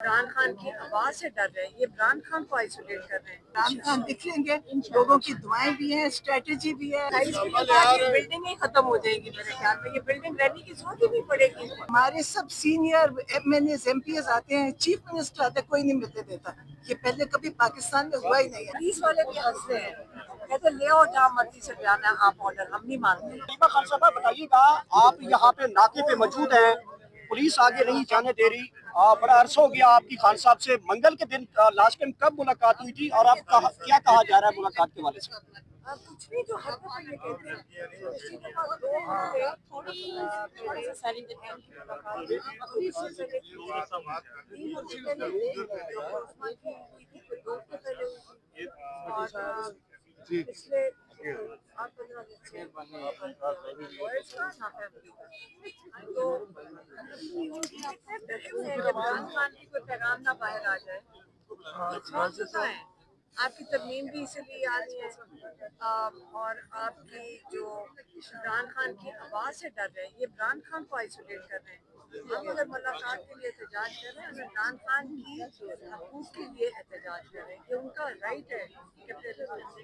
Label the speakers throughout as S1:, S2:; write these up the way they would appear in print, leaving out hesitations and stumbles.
S1: इमरान खान की आवाज से डर रहे हैं, ये इमरान खान को आइसोलेट कर रहे हैं।
S2: इमरान खान दिखेंगे, लोगों की दुआएं भी हैं, स्ट्रेटेजी भी है। ये बिल्डिंग ही खत्म हो जाएगी मेरे ख्याल में, ये बिल्डिंग रहने की जरूरत ही नहीं पड़ेगी। हमारे सब सीनियर MNAs MPs आते हैं, चीफ मिनिस्टर आते हैं, कोई नहीं मिलने देता। ये पहले कभी पाकिस्तान में हुआ ही नहीं है।
S1: पुलिस वाले भी हंसते हैं, कहते ले आओ जहाँ मर्जी से जाना है आप ऑर्डर, हम नहीं मानते।
S3: हलीमा खान साहब बताइएगा, आप यहाँ पे नाके पे मौजूद हैं, पुलिस आगे नहीं जाने दे रही, बड़ा अरसा हो गया आपकी खान साहब से मंगल के दिन लास्ट टाइम कब मुलाकात हुई थी और अब क्या कहा जा रहा है मुलाकात के वाले से?
S1: कुछ नहीं, जो हर दफा ये कहते हैं थोड़ी सारी पिछले 8-15 दिन से तो इमरान खान की कोई पैगाम ना बाहर आ जाए, है आपकी तरमीम भी इसीलिए आ रही है और आपकी जो इमरान खान की आवाज़ से डर रहे हैं, ये इमरान खान को आइसोलेट कर रहे हैं। हम अगर मुलाकात के लिए एहतजाज कर रहे हैं, हम इमरान खान की हकूक़ के लिए एहतजाज कर रहे हैं, ये उनका राइट है कि अपने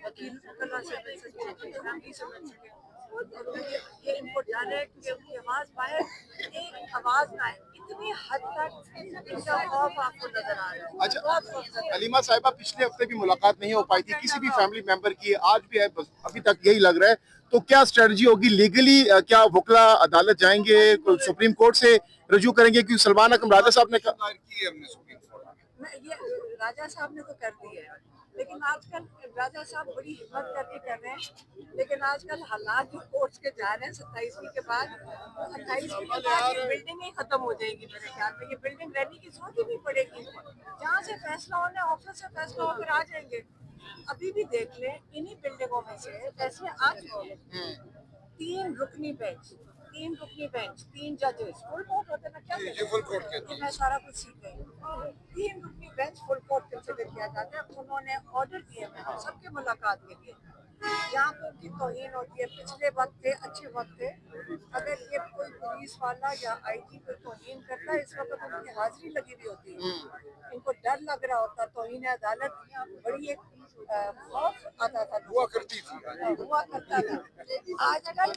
S1: वकील वकला से मिल सके, अपनी फैमिली से मिल सके। ये इनको डर है कि उनकी आवाज़ बाहर एक आवाज़ ना आए, इतनी हद तक इनका खौफ आपको नजर आ रहा है।
S4: अच्छा हलीमा साहिबा, पिछले हफ्ते भी मुलाकात नहीं हो पाई थी किसी भी फैमिली मेंबर की, आज भी है, बस अभी तक यही लग रहा है। तो क्या स्ट्रेटजी होगी लीगली? क्या वकला अदालत जाएंगे, सुप्रीम कोर्ट से रजू करेंगे? क्योंकि सलमान अकरम राजा साहब ने कहा
S1: ये राजा साहब ने तो कर दिया है, लेकिन आजकल राजा साहब बड़ी हिम्मत करके कर रहे हैं, लेकिन आजकल हालात जो कोर्ट्स के जा रहे हैं 27वीं के बाद, 28वीं के बाद ये बिल्डिंग ही खत्म हो जाएगी मेरे ख्याल में, ये बिल्डिंग रहने की जरूरत ही नहीं पड़ेगी। जहाँ से फैसला होना है ऑफिस से फैसला होकर आ जाएंगे। अभी भी देख लें, इन्हीं बिल्डिंगों में से फैसले आ चुके हैं। 3 रुकनी बेंच, 3 जजेस, फुल कोर्ट होते ना, क्या ये फुल कोर्ट कहते हैं, मैं सारा कुछ सीख गई। 3 रुकनी बेंच फुल कोर्ट कंसिडर किया जाता है। उन्होंने ऑर्डर दिए हैं सबके मुलाकात के लिए, यहाँ पे उनकी तौहीन होती है। पिछले वक्त थे, अच्छे वक्त थे, अगर ये कोई पुलिस वाला या IG पे तौहीन करता है, इस वक्त उनकी हाजिरी लगी हुई होती है, इनको डर लग रहा होता। तौहीन अदालत बड़ी एक खौफ आता था, हुआ करता था। आजकल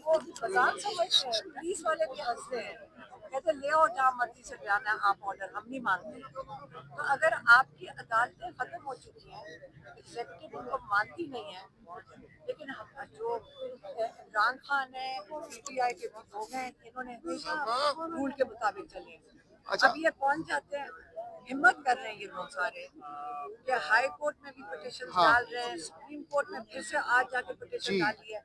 S1: वो मजाक समझते हैं, पुलिस वाले भी हंसते हैं, कहते ले आओ जहाँ मर्जी से जाना है आप ऑर्डर, हम नहीं मानते। तो अगर आपकी अदालतें खत्म हो चुकी हैं, एग्जीक्यूटिव उनको मानती नहीं है, लेकिन जो इमरान खान है, PTI के लोग हैं, इन्होंने हमेशा रूल के मुताबिक चले। अच्छा, अब ये कौन चाहते हैं, हिम्मत कर रहे हैं ये लोग सारे कि हाई कोर्ट में भी पिटीशन डाल रहे हैं, सुप्रीम कोर्ट में फिर से आज जाके पिटीशन डाली है,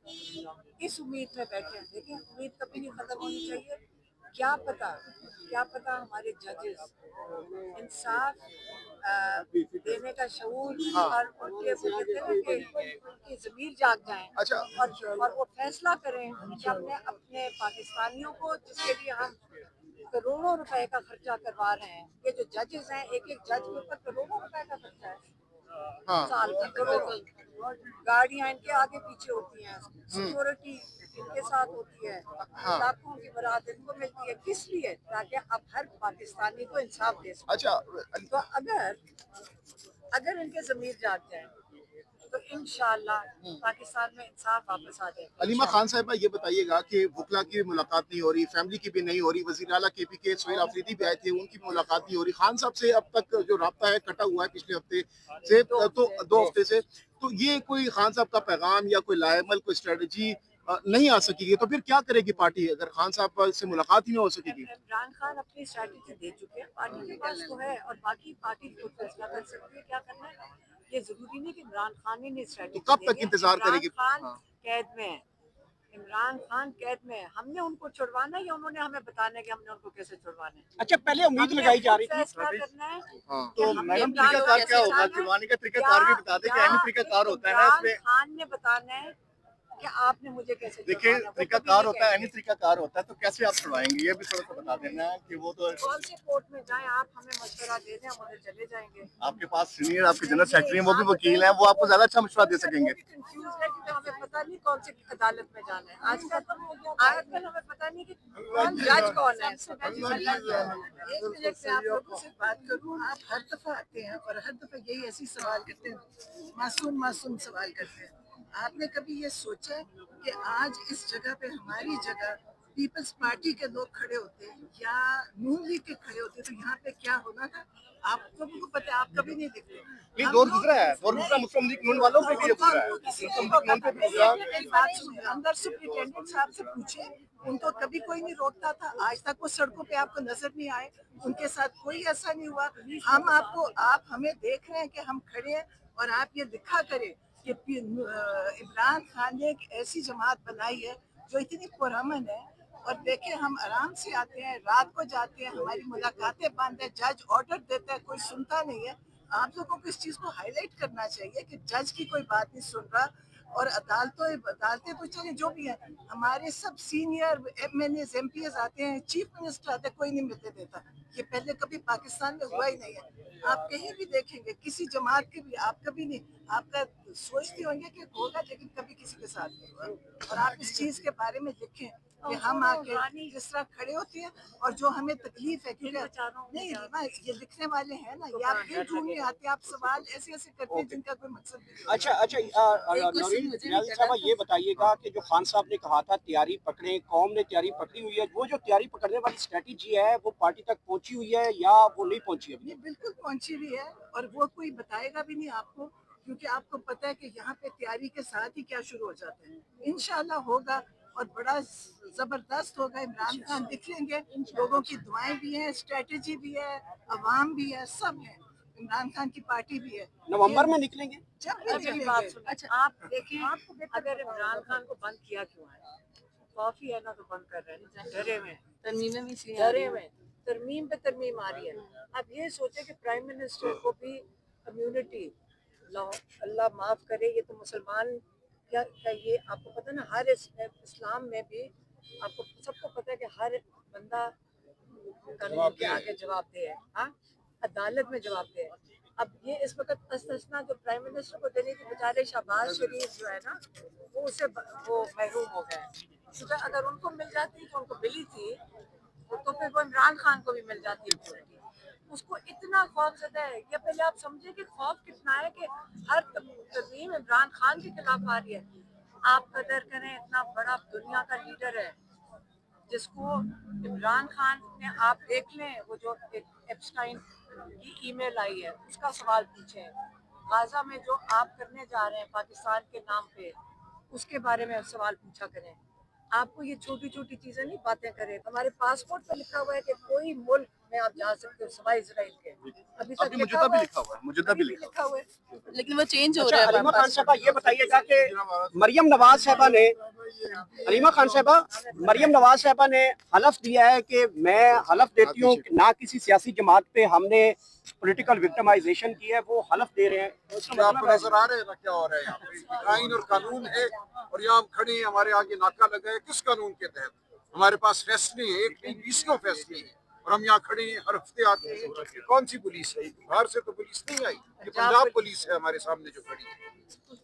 S1: इस उम्मीद में बैठे हैं। देखिए, उम्मीद कभी नहीं खत्म होनी चाहिए। क्या पता हमारे जजेस इंसाफ देने का शऊर और उनकी ज़मीर जाग जाए। अच्छा, और वो फैसला करें कि अपने पाकिस्तानियों को, जिसके लिए हम करोड़ों रुपए का खर्चा करवा रहे हैं, ये जो जजेस हैं, एक जज के ऊपर करोड़ों रुपए का खर्चा है, साल का करोड़ों। गाड़ियां इनके आगे पीछे होती हैं, सिक्योरिटी इनके साथ होती है, लाखों की बरात इनको मिलती है, किस लिए? ताकि अब हर पाकिस्तानी को इंसाफ दे सके। अच्छा, तो अगर इनके ज़मीर जाग जाए तो इंशाअल्लाह पाकिस्तान में इंसाफ वापस आ जाएगा।
S4: हलीमा खान साहिबा, ये बताइएगा कि वकला की मुलाकात नहीं हो रही, फैमिली की भी नहीं हो रही, वज़ीर आला KP के सोहेल आफरीदी भी आए थे, उनकी मुलाकात नहीं हो रही, खान साहब से अब तक जो राब्ता है कटा हुआ है पिछले हफ्ते से, तो 2 हफ्ते से। तो ये कोई खान साहब का पैगाम या कोई लाएमल, कोई स्ट्रेटजी नहीं आ सकेगी, तो फिर क्या करेगी पार्टी अगर खान साहब से मुलाकात ही नहीं हो सकेगी?
S1: इमरान खान अपनी स्ट्रेटजी दे चुके हैं, पार्टी के पास तो है, और बाकी पार्टी खुद फैसला कर सकती है क्या करना है। ये जरूरी नहीं कि इमरान खान ही ने स्ट्रेटजी।
S4: तो कब तक इंतजार करेगी?
S1: कैद में है, इमरान खान कैद में है, हमने उनको छुड़वाना है या उन्होंने हमें बताना है कि हमने उनको कैसे छुड़वाना है?
S3: अच्छा, पहले उम्मीद लगाई जा रही थी,
S1: फैसला करना है।
S3: तो मैडम तरीकाकार क्या होगा? छुड़वाने का तरीकाकार भी बता दें कि अहम तरीकाकार होता है ना इसमें।
S1: खान ने बताना है कि आपने मुझे कैसे,
S3: देखिए तरीकाकार होता है, अहम तरीकाकार होता है, तो कैसे आप छुड़वाएंगे ये भी थोड़ा सा बता देना कि वो तो
S1: कौन से कोर्ट में जाएं, आप हमें मशवरा दे दें, हम उधर चले जाएंगे।
S3: आपके पास सीनियर आपके जनरल सेक्रेटरी हैं, वो भी वकील हैं, वो आपको ज्यादा अच्छा मशवरा दे सकेंगे।
S1: कंफ्यूज है क्योंकि हमें पता नहीं कौन सी अदालत में जाना है। आजकल हमें पता नहीं कि कौन जज कौन है।
S2: एक मिनट में आप लोगों से बात करूं, आप हर दफा आते हैं और हर दफा यही ऐसी सवाल करते हैं, मासूम सवाल करते हैं। आपने कभी ये सोचा कि आज इस जगह पे हमारी जगह पीपल्स पार्टी के लोग खड़े होते या नून लीग के खड़े होते तो यहाँ पे क्या होना था? आप लोगों को पता है, आप कभी नहीं देखते।
S3: ये दौर गुजरा है, दौर गुजरा मुस्लिम लीग नून वालों पे भी ये गुजरा है।
S2: मेरी बात सुनिए, अंदर सुप्रिंटेंडेंट साहब से पूछे, उनको कभी कोई नहीं रोकता था। आज तक वो सड़कों पे आपको नजर नहीं आए, उनके साथ कोई ऐसा नहीं हुआ। आप हमें देख रहे हैं कि हम खड़े हैं और आप ये लिखा करें कि इमरान खान ने एक ऐसी जमात बनाई है जो इतनी पुरअमन है। और देखें, हम आराम से आते हैं, रात को जाते हैं, हमारी मुलाकातें बंद है, जज ऑर्डर देता है, कोई सुनता नहीं है। आप लोगों को इस चीज को हाईलाइट करना चाहिए कि जज की कोई बात नहीं सुन रहा। और अदालतें तो चले जो भी है, हमारे सब सीनियर MNAs MPs आते हैं, चीफ मिनिस्टर आते हैं, कोई नहीं मिलने देता। ये पहले कभी पाकिस्तान में हुआ ही नहीं है। आप कहीं भी देखेंगे किसी जमात के भी, आप कभी नहीं, आपका सोचते होंगे कि होगा, लेकिन कभी किसी के साथ नहीं हुआ। और आप इस चीज के बारे में लिखें कि हम आके जिस तरह खड़े होते हैं और जो हमें तकलीफ है, क्योंकि नहीं रीमा, ये लिखने वाले हैं ना, ये आप क्यों ढूंढने आते हैं, आप सवाल ऐसे करते हैं जिनका कोई मकसद नहीं।
S3: अच्छा नौरीन रियाज़ी साहबा, ये बताइएगा कि जो खान साहब ने कहा था तैयारी पकड़े, कौम ने तैयारी पकड़ी हुई है, वो जो तैयारी पकड़ने वाली स्ट्रेटजी है वो पार्टी तक पहुंची हुई है या वो नहीं पहुंची अभी?
S2: ये बिल्कुल पहुंची हुई है और वो कोई बताएगा भी नहीं आपको, क्योंकि आपको पता है कि यहाँ पे तैयारी के साथ ही क्या शुरू हो जाता है। इंशाल्लाह होगा और बड़ा जबरदस्त होगा। इमरान खान दिख लेंगे, लोगों की दुआएं भी हैं, स्ट्रेटेजी भी है, अवाम भी है, सब है। इमरान खान की पार्टी भी है।
S3: नवंबर में निकलेंगे।
S2: जब भी
S1: मेरी बात सुनो। अच्छा, आप देखें, अगर इमरान खान को बंद किया क्यों है? काफी है ना, तो बंद कर रहे हैं, डरे में, तरमीम पे तरमीम आ रही है। अब ये सोचे कि प्राइम मिनिस्टर को भी कम्युनिटी, अल्लाह माफ करे, ये तो मुसलमान क्या ये आपको पता ना, हर इस्लाम में भी आपको सबको पता है कि हर बंदा कानून के आगे जवाबदेह है, हाँ, अदालत में जवाबदेह है। अब ये इस वक्त अस्तस्ना जो प्राइम मिनिस्टर को देने की बेचारे शहबाज शरीफ जो है ना, वो उससे वो महरूम हो गए, क्योंकि अगर उनको मिल जाती तो उनको मिली थी, तो फिर वो इमरान खान को भी मिल जाती है। उसको इतना खौफ ज़दा है, या पहले आप समझे कि खौफ कितना है कि हर तरमीम इमरान खान के खिलाफ आ रही है। आप कदर करें, इतना बड़ा दुनिया का लीडर है जिसको इमरान खान ने, आप देख लें वो जो एप्स्टाइन की ईमेल आई है उसका सवाल पूछें, गाजा में जो आप करने जा रहे हैं पाकिस्तान के नाम पे, उसके बारे में सवाल पूछा करें। आपको ये छोटी छोटी चीजें नहीं बातें करें। हमारे पासपोर्ट पे लिखा हुआ है कि कोई मुल्क में आप जा सकते हो सिवाय इजराइल के। अभी तक
S4: मुजद्दा भी लिखा हुआ है, मुजद्दा भी लिखा हुआ
S1: है,
S5: लेकिन वो चेंज हो
S3: अच्छा,
S5: रहा है।
S3: हलीमा खान साहबा, ये बताइएगा कि मरियम नवाज साहबा ने, हलीमा खान साहबा, मरियम नवाज साहबा ने हलफ दिया है कि मैं हलफ देती हूँ ना किसी सियासी जमात पे हमने पॉलिटिकल विक्टिमाइजेशन की है, वो हलफ दे रहे हैं।
S4: आपको नजर आ रहे हैं ना क्या हो रहा है यहाँ पे? आइन और कानून है और यहाँ हम खड़े हैं, हमारे आगे नाका लगा है। किस कानून के तहत? हमारे पास फैसले हैं, एक नहीं 20 फैसले हैं और हम यहाँ खड़े हैं, हर हफ्ते आते हैं। ये कौन सी पुलिस है? बाहर से तो पुलिस नहीं आई, ये पंजाब पुलिस है हमारे सामने जो खड़ी है।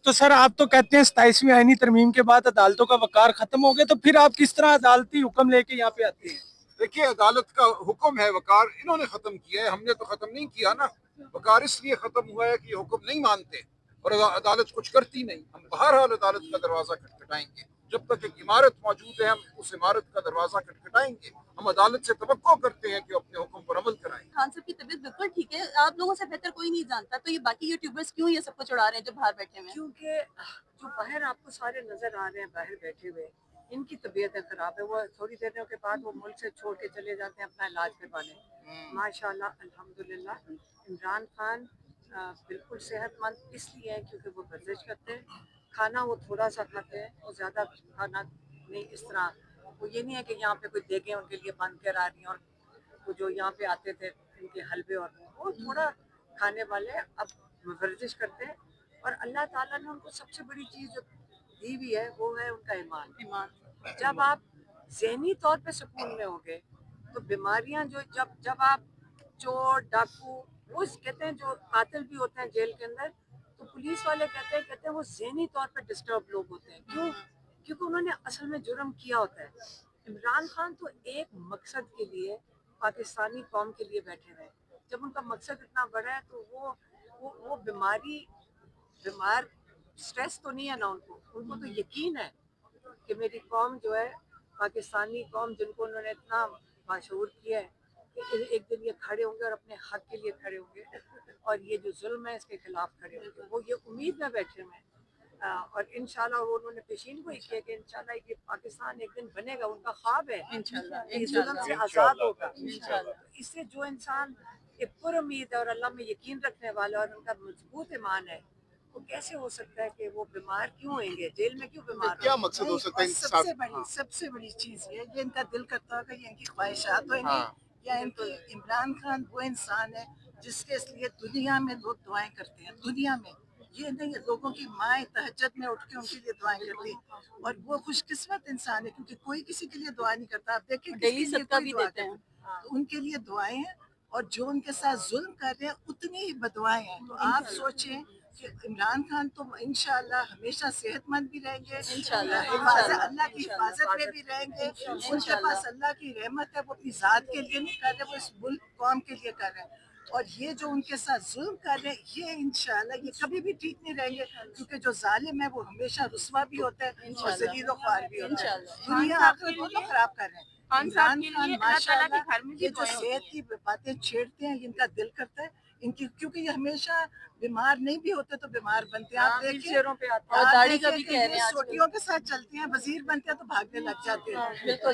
S6: तो सर, आप तो कहते हैं 27वीं आईनी तरमीम के बाद अदालतों का वकार खत्म हो गया, तो फिर आप किस तरह अदालती हुक्म लेके यहाँ पे आते हैं?
S4: देखिए, अदालत का हुक्म है, वकार इन्होंने खत्म किया है, हमने तो खत्म नहीं किया ना। वकार इसलिए खत्म हुआ है कि हुक्म नहीं मानते और अदालत कुछ करती नहीं। हम बहरहाल अदालत का दरवाजा खटखटाएंगे, जब तक एक इमारत मौजूद है हम उस इमारत का दरवाजा खटखटाएंगे। हम अदालत से तवक्को करते हैं कि अपने हुक्म पर अमल कराएं।
S5: खान साहब की तबीयत बिल्कुल ठीक है, आप लोगों से बेहतर कोई नहीं जानता, तो ये बाकी यूट्यूबर्स क्यों ये सबको चढ़ा रहे हैं जो बाहर बैठे हुए हैं?
S1: क्योंकि जो बाहर आपको सारे नजर आ रहे हैं बाहर बैठे हुए, इनकी तबीयतें खराब है। वो थोड़ी देर के बाद वो मुल्क से छोड़ के चले जाते हैं अपना इलाज करवाने। माशाल्लाह अल्हम्दुलिल्लाह इमरान खान बिल्कुल सेहतमंद इसलिए है क्योंकि वो वर्जिश करते हैं, खाना वो थोड़ा सा खाते हैं और ज़्यादा खाना नहीं। इस तरह वो ये नहीं है कि यहाँ पे कोई देखें उनके लिए बंद करा रही हैं। और वो जो यहाँ पे आते थे इनके हलवे और वो थोड़ा खाने वाले अब वर्जिश करते हैं। और अल्लाह ताला ने उनको सबसे बड़ी चीज़ जो दी हुई है वो है उनका ईमान। जब आप ज़हनी तौर पे सुकून में होंगे तो बीमारियां जो जब आप चोर डाकू, वो कहते हैं जो कातिल भी होते हैं जेल के अंदर, तो पुलिस वाले कहते हैं वो ज़हनी तौर पर डिस्टर्ब लोग होते हैं। क्यों? क्योंकि उन्होंने असल में जुर्म किया होता है। इमरान खान तो एक मकसद के लिए पाकिस्तानी कौम के लिए बैठे हुए हैं। जब उनका मकसद इतना बड़ा है तो वो बीमार स्ट्रेस तो नहीं है ना उनको तो यकीन है कि मेरी कौम जो है, पाकिस्तानी कौम जिनको उन्होंने इतना मशहूर किया है कि एक दिन ये खड़े होंगे और अपने हक के लिए खड़े होंगे और ये जो जुल्म है इसके खिलाफ खड़े होंगे। वो ये उम्मीद में बैठे हुए हैं और इंशाल्लाह वो उन्होंने पेशीन को ही किया कि इंशाल्लाह ये पाकिस्तान एक दिन बनेगा। उनका ख्वाब है
S5: इंशाल्लाह
S1: इस जुल्म से आज़ाद होगा। इससे जो इंसान एक पुरुम्मीद है और अल्लाह में यकीन रखने वाला और उनका मजबूत ईमान है, वो कैसे हो सकता है कि वो बीमार क्यों होंगे, जेल में क्यों बीमार
S4: क्या
S1: होंगे?
S4: मकसद हो सकता है
S2: सबसे बड़ी चीज ये इनका दिल करता होगा, ये इनकी ख्वाहिशात तो नहीं, या इनकी इमरान खान वो इंसान है जिसके लिए दुनिया में लोग दुआएं करते हैं। दुनिया में ये नहीं है, लोगों की माएँ तहज्जुद में उठ के उनके लिए दुआएं करती हैं और वो खुशकिस्मत इंसान है क्योंकि कोई किसी के लिए दुआ नहीं करता। आप देखिए
S5: डेली सदका भी देते हैं,
S2: तो उनके लिए दुआएं हैं और जो उनके साथ जुल्म कर रहे हैं उतनी ही बदुआएं हैं। तो आप सोचें कि इमरान खान तो इंशाल्लाह हमेशा सेहतमंद भी रहेंगे,
S5: इंशाल्लाह,
S2: अल्लाह की हिफाजत में भी रहेंगे। उनके पास अल्लाह की रहमत है, वो अपनी ज़ात के लिए नहीं कर रहे, वो इस मुल्क कौम के लिए कर रहे हैं। और ये जो उनके साथ जुल्म कर रहे हैं, ये इंशाल्लाह ये कभी भी ठीक नहीं रहेंगे क्योंकि जो जालिम है वो हमेशा रुस्वा भी होता है और ज़लील व ख्वार भी होता है। दुनिया आखिरत दोनों खराब कर रहे हैं। इमरान खान माशाल्लाह ये जो सेहत की बातें छेड़ते हैं, इनका दिल करता है इनकी, क्योंकि ये हमेशा बीमार नहीं भी होते तो बीमार बनते हैं। आप देखिए
S1: शेरों पे आते
S5: और दाढ़ी का भी कह रहे हैं
S2: सोटियों के साथ चलते हैं, वजीर बनते हैं तो भागने लग जाते हैं। तो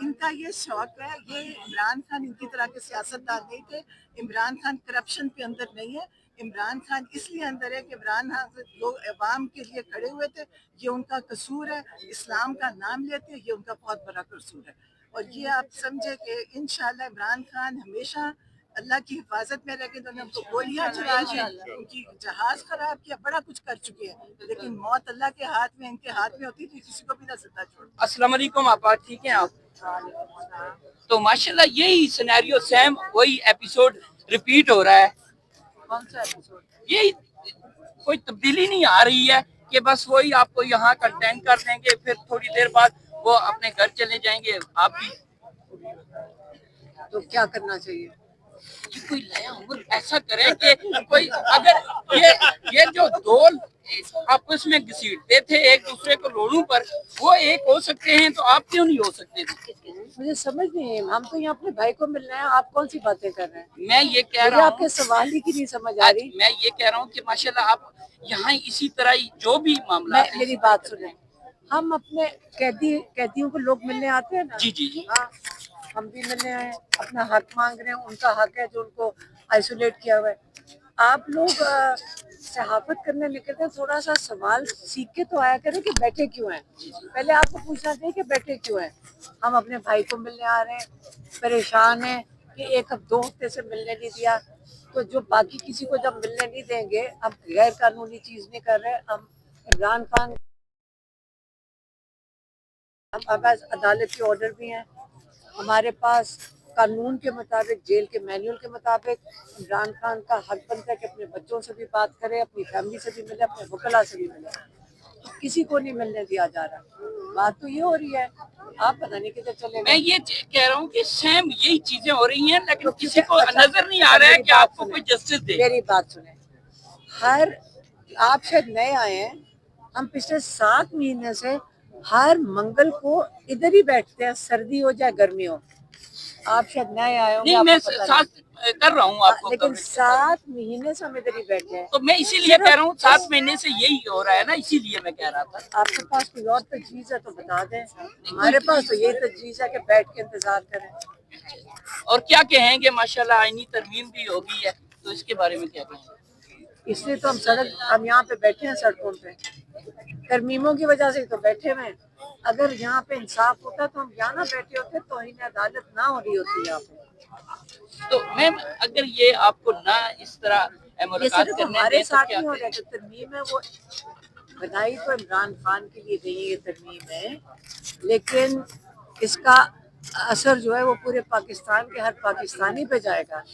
S2: इनका ये शौक है। ये इमरान खान इनकी तरह के सियासतदान नहीं थे। इमरान खान करप्शन के अंदर नहीं है। इमरान खान इसलिए अंदर है कि इमरान खान लोग अवाम के लिए खड़े हुए थे, ये उनका कसूर है। इस्लाम का नाम लेते हैं, ये उनका बहुत बड़ा कसूर है। और ये आप समझे कि इंशाल्लाह इमरान खान हमेशा अल्लाह की हिफाजत में रहेंगे। तो उनको गोलियां चला दी, उनकी जहाज खराब किया, बड़ा कुछ कर चुके हैं, लेकिन मौत अल्लाह के हाथ में, इनके हाथ में होती थी, किसी को भी ना जिंदा छोड़।
S7: अस्सलाम वालेकुम, आप ठीक हैं आप? तो माशाल्लाह यही सिनेरियो सेम वही एपिसोड रिपीट हो रहा है।
S1: कौन सा एपिसोड?
S7: यही कोई तब्दीली नहीं आ रही है कि बस वही आपको यहाँ कंटेंट कर देंगे, फिर थोड़ी देर बाद वो अपने घर चले जाएंगे। आप भी
S1: तो क्या करना चाहिए?
S7: ये कोई नया उम्र ऐसा करे कि कोई अगर ये जो दो आपस में घसीटते थे एक दूसरे को रोड़ों पर, वो एक हो सकते हैं तो आप क्यों नहीं हो सकते थे?
S1: मुझे समझ नहीं है, हम तो यहाँ अपने भाई को मिल रहे हैं, आप कौन सी बातें कर रहे हैं?
S7: मैं ये कह
S1: मुझे
S7: रहा हूँ,
S1: आपके सवाल ही की नहीं समझ आ रही।
S7: मैं ये कह रहा हूँ कि माशाल्लाह आप यहाँ इसी तरह ही जो भी मामला है।
S1: मेरी बात सुने, हम अपने कैदियों को लोग मिलने आते हैं ना।
S7: जी जी जी।
S1: हाँ, हम भी मिलने आए, अपना हक मांग रहे हैं, उनका हक है जो उनको आइसोलेट किया हुआ है। आप लोग सहाफत करने निकलते हैं, थोड़ा सा सवाल सीख के तो आया करें कि बैठे क्यों हैं। पहले आपको पूछना चाहिए कि बैठे क्यों हैं। हम अपने भाई को मिलने आ रहे हैं, परेशान हैं कि एक हफ्ते 2 हफ्ते से मिलने नहीं दिया, तो जो बाकी किसी को जब मिलने नहीं देंगे, हम गैर कानूनी चीज नहीं कर रहे। हम इमरान खान, हमारे पास अदालत के ऑर्डर भी हैं, हमारे पास कानून के मुताबिक, जेल के मैनुअल के मुताबिक इमरान खान का हक बनता है कि अपने बच्चों से भी बात करे, अपनी फैमिली से भी मिले, अपने वकला से भी मिले। तो किसी को नहीं मिलने दिया जा रहा। बात तो ये हो रही है, आप पता नहीं किधर चले
S7: मैं
S1: गए।
S7: ये कह रहा हूँ कि सेम यही चीजें हो रही हैं, लेकिन किसी को नजर नहीं आ रहा है कि आपको कोई जस्टिस दे।
S1: मेरी बात सुने, आप शायद नए आए हैं, हम पिछले 7 महीने से हर मंगल को इधर ही बैठते हैं, सर्दी हो चाहे गर्मी हो। आप शायद नए आए होंगे,
S7: नहीं, मैं
S1: आपको पता
S7: साथ कर रहा हूँ आपको,
S1: लेकिन 7 महीने से हम इधर ही बैठे हैं।
S7: तो मैं इसीलिए कह रहा हूँ 7 महीने से यही हो रहा है ना, इसीलिए मैं कह रहा था।
S1: आपके पास कोई और तजवीज़ है तो बता दें। हमारे पास तो यही तजवीज़ है कि बैठ के इंतजार करें।
S7: और क्या कहेंगे, माशाल्लाह आईनी तरमीम भी हो गई है, तो इसके बारे में क्या कहेंगे?
S1: इसलिए तो हम यहाँ पे बैठे हैं सड़कों पे, तरमीमों की वजह से तो बैठे हुए हैं। अगर यहाँ पे इंसाफ होता तो हम यहाँ ना बैठे होते, तो इन्हें अदालत ना हो रही होती यहाँ पे।
S7: तो मैम अगर ये आपको ना इस तरह
S1: ये
S7: मुलाकात
S1: सिर्फ
S7: करने
S1: हमारे
S7: दें तो
S1: साथ
S7: क्या
S1: नहीं हो रहा है। जो तरमीम है वो बनाई तो इमरान खान के लिए गई ये तरमीम है, लेकिन इसका असर जो है वो पूरे पाकिस्तान के हर पाकिस्तानी पे जाएगा।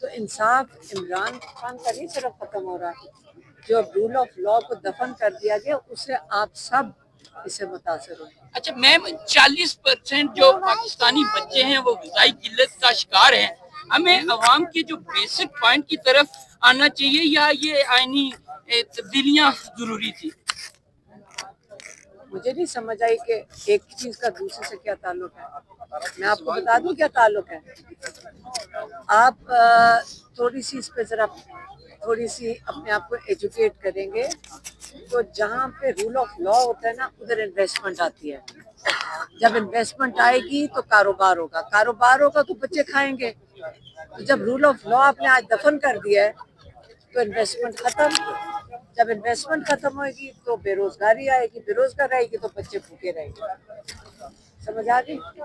S1: तो इंसाफ इमरान खान का नहीं सिर्फ खत्म हो रहा है,
S2: जो रूल ऑफ लॉ को दफन कर दिया गया, उससे आप सब इससे मुतासर हो।
S7: अच्छा मैम, 40% जो पाकिस्तानी बच्चे हैं वो ग़िज़ाई किल्लत का शिकार हैं। हमें अवाम के जो बेसिक पॉइंट की तरफ आना चाहिए या ये आईनी तब्दीलियाँ जरूरी थी?
S2: मुझे नहीं समझ आई कि एक चीज का दूसरे से क्या ताल्लुक है। मैं आपको बता दूं क्या ताल्लुक है। आप थोड़ी सी इस पे जरा थोड़ी सी अपने आप को एजुकेट करेंगे तो जहाँ पे रूल ऑफ लॉ होता है ना, उधर इन्वेस्टमेंट आती है। जब इन्वेस्टमेंट आएगी तो कारोबार होगा, कारोबार होगा तो बच्चे खाएंगे। तो जब रूल ऑफ लॉ आपने आज दफन कर दिया है तो इन्वेस्टमेंट खत्म। जब इन्वेस्टमेंट खत्म होगी तो बेरोजगारी आएगी, बेरोजगारी आएगी तो बच्चे भूखे रहेंगे। समझ आ गई?